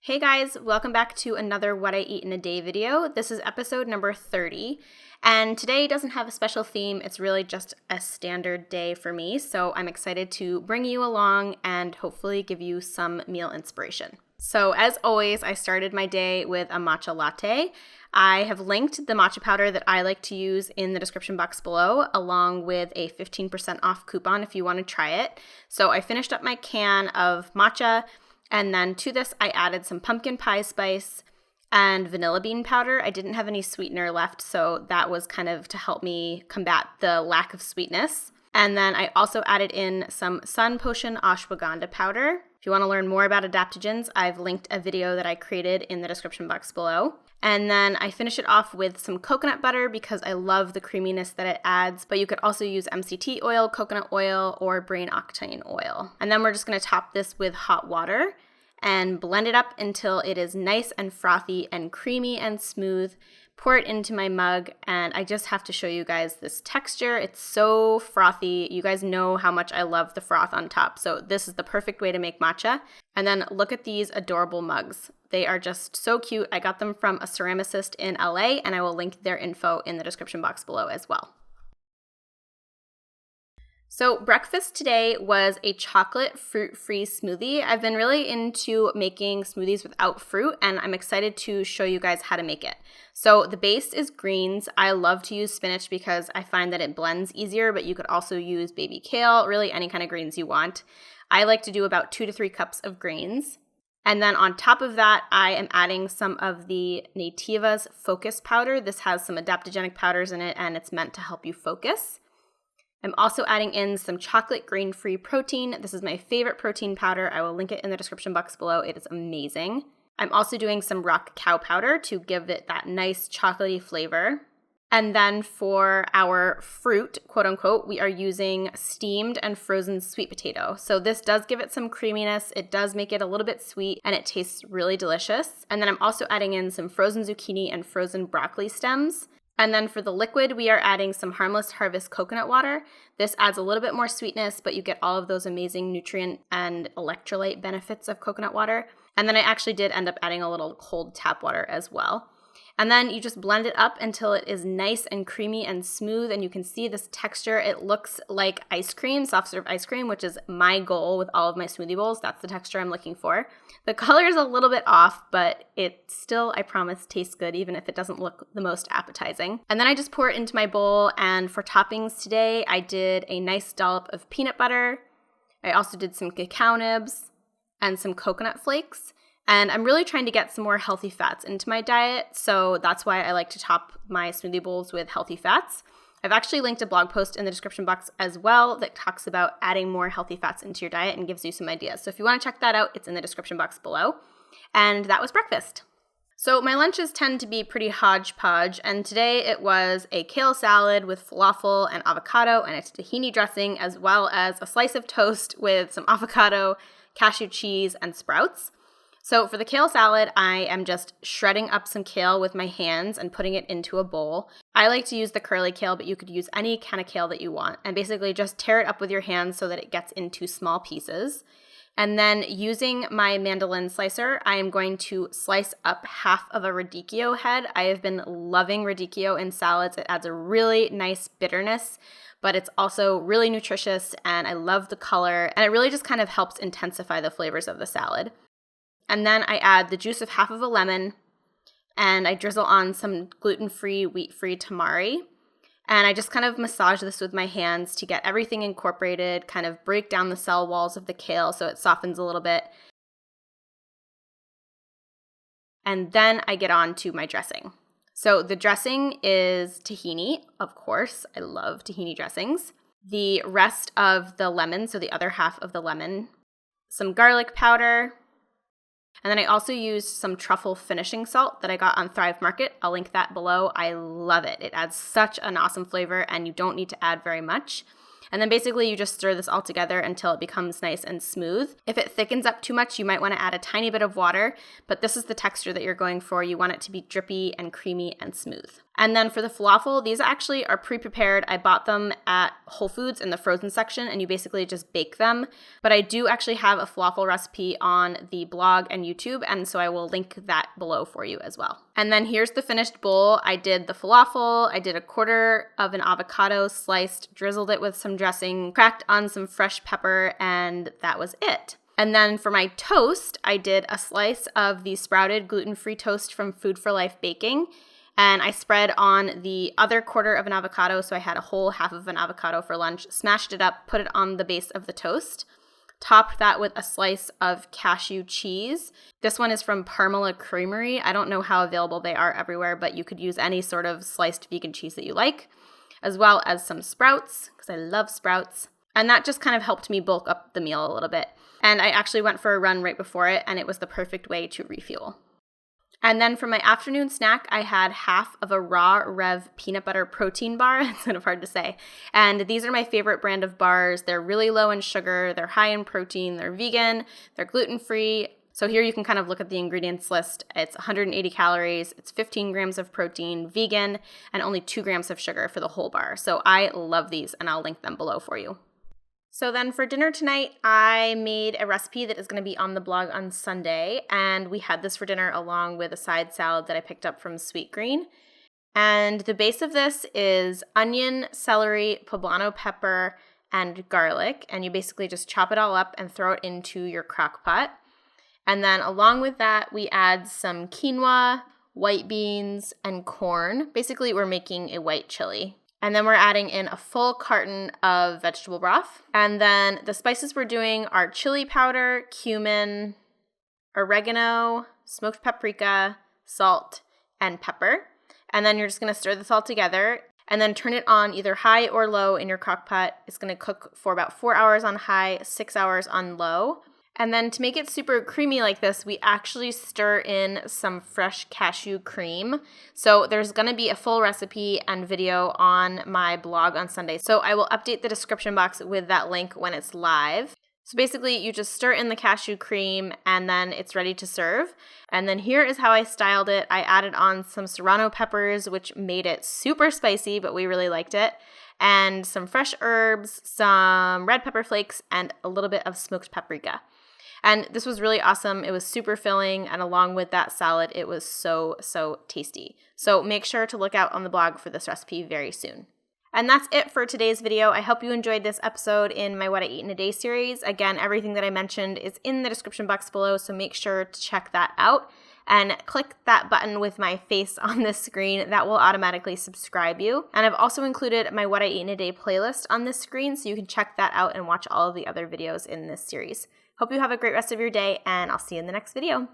Hey guys, welcome back to another What I Eat in a Day video. This is episode number 30, and today doesn't have a special theme. It's really just a standard day for me, so I'm excited to bring you along and hopefully give you some meal inspiration. So as always, I started my day with a matcha latte. I have linked the matcha powder that I like to use in the description box below, along with a 15% off coupon if you want to try it. So I finished up my can of matcha. And then to this, I added some pumpkin pie spice and vanilla bean powder. I didn't have any sweetener left, so that was kind of to help me combat the lack of sweetness. And then I also added in some Sun Potion ashwagandha powder. If you want to learn more about adaptogens, I've linked a video that I created in the description box below. And then I finish it off with some coconut butter because I love the creaminess that it adds, but you could also use MCT oil, coconut oil, or brain octane oil. And then we're just going to top this with hot water and blend it up until it is nice and frothy and creamy and smooth. Pour it into my mug, and I just have to show you guys this texture. It's so frothy. You guys know how much I love the froth on top, so this is the perfect way to make matcha. And then look at these adorable mugs. They are just so cute. I got them from a ceramicist in LA, and I will link their info in the description box below as well. So breakfast today was a chocolate fruit-free smoothie. I've been really into making smoothies without fruit, and I'm excited to show you guys how to make it. So the base is greens. I love to use spinach because I find that it blends easier, but you could also use baby kale, really any kind of greens you want. I like to do about 2 to 3 cups of greens. And then on top of that, I am adding some of the Nativa's Focus powder. This has some adaptogenic powders in it, and it's meant to help you focus. I'm also adding in some chocolate grain-free protein. This is my favorite protein powder. I will link it in the description box below. It is amazing. I'm also doing some raw cacao powder to give it that nice chocolatey flavor. And then for our fruit, quote unquote, we are using steamed and frozen sweet potato. So this does give it some creaminess. It does make it a little bit sweet, and it tastes really delicious. And then I'm also adding in some frozen zucchini and frozen broccoli stems. And then for the liquid, we are adding some Harmless Harvest coconut water. This adds a little bit more sweetness, but you get all of those amazing nutrient and electrolyte benefits of coconut water. And then I actually did end up adding a little cold tap water as well. And then you just blend it up until it is nice and creamy and smooth, and you can see this texture. It looks like ice cream, soft serve ice cream, which is my goal with all of my smoothie bowls. That's the texture I'm looking for. The color is a little bit off, but it still, I promise, tastes good, even if it doesn't look the most appetizing. And then I just pour it into my bowl, and for toppings today, I did a nice dollop of peanut butter. I also did some cacao nibs and some coconut flakes. And I'm really trying to get some more healthy fats into my diet, so that's why I like to top my smoothie bowls with healthy fats. I've actually linked a blog post in the description box as well that talks about adding more healthy fats into your diet and gives you some ideas. So if you want to check that out, it's in the description box below. And that was breakfast. So my lunches tend to be pretty hodgepodge, and today it was a kale salad with falafel and avocado and a tahini dressing, as well as a slice of toast with some avocado, cashew cheese, and sprouts. So for the kale salad, I am just shredding up some kale with my hands and putting it into a bowl. I like to use the curly kale, but you could use any kind of kale that you want. And basically just tear it up with your hands so that it gets into small pieces. And then using my mandolin slicer, I am going to slice up half of a radicchio head. I have been loving radicchio in salads. It adds a really nice bitterness, but it's also really nutritious, and I love the color. And it really just kind of helps intensify the flavors of the salad. And then I add the juice of half of a lemon, and I drizzle on some gluten-free, wheat-free tamari. And I just kind of massage this with my hands to get everything incorporated, kind of break down the cell walls of the kale so it softens a little bit. And then I get on to my dressing. So the dressing is tahini, of course. I love tahini dressings. The rest of the lemon, so the other half of the lemon, some garlic powder. And then I also used some truffle finishing salt that I got on Thrive Market. I'll link that below. I love it. It adds such an awesome flavor, and you don't need to add very much. And then basically you just stir this all together until it becomes nice and smooth. If it thickens up too much, you might want to add a tiny bit of water, but this is the texture that you're going for. You want it to be drippy and creamy and smooth. And then for the falafel, these actually are pre-prepared. I bought them at Whole Foods in the frozen section, and you basically just bake them. But I do actually have a falafel recipe on the blog and YouTube, and so I will link that below for you as well. And then here's the finished bowl. I did the falafel, I did a quarter of an avocado sliced, drizzled it with some dressing, cracked on some fresh pepper, and that was it. And then for my toast, I did a slice of the sprouted gluten-free toast from Food for Life Baking. And I spread on the other quarter of an avocado, so I had a whole half of an avocado for lunch, smashed it up, put it on the base of the toast, topped that with a slice of cashew cheese. This one is from Parmela Creamery. I don't know how available they are everywhere, but you could use any sort of sliced vegan cheese that you like, as well as some sprouts, because I love sprouts. And that just kind of helped me bulk up the meal a little bit. And I actually went for a run right before it, and it was the perfect way to refuel. And then for my afternoon snack, I had half of a Raw Rev peanut butter protein bar. It's kind of hard to say. And these are my favorite brand of bars. They're really low in sugar, they're high in protein, they're vegan, they're gluten-free. So here you can kind of look at the ingredients list. It's 180 calories, it's 15 grams of protein, vegan, and only 2 grams of sugar for the whole bar. So I love these, and I'll link them below for you. So then for dinner tonight, I made a recipe that is going to be on the blog on Sunday, and we had this for dinner along with a side salad that I picked up from Sweet Green. And the base of this is onion, celery, poblano pepper, and garlic, and you basically just chop it all up and throw it into your crock pot. And then along with that, we add some quinoa, white beans, and corn. Basically, we're making a white chili. And then we're adding in a full carton of vegetable broth. And then the spices we're doing are chili powder, cumin, oregano, smoked paprika, salt, and pepper. And then you're just going to stir this all together and then turn it on either high or low in your crock pot. It's going to cook for about 4 hours on high, 6 hours on low. And then to make it super creamy like this, we actually stir in some fresh cashew cream. So there's going to be a full recipe and video on my blog on Sunday. So I will update the description box with that link when it's live. So basically you just stir in the cashew cream and then it's ready to serve. And then here is how I styled it. I added on some serrano peppers, which made it super spicy, but we really liked it. And some fresh herbs, some red pepper flakes, and a little bit of smoked paprika. And this was really awesome. It was super filling, and along with that salad, it was so tasty. So make sure to look out on the blog for this recipe very soon. And that's it for today's video. I hope you enjoyed this episode in my What I Eat in a Day series. Again, everything that I mentioned is in the description box below, so make sure to check that out. And click that button with my face on this screen. That will automatically subscribe you. And I've also included my What I Eat in a Day playlist on this screen, so you can check that out and watch all of the other videos in this series. Hope you have a great rest of your day, and I'll see you in the next video.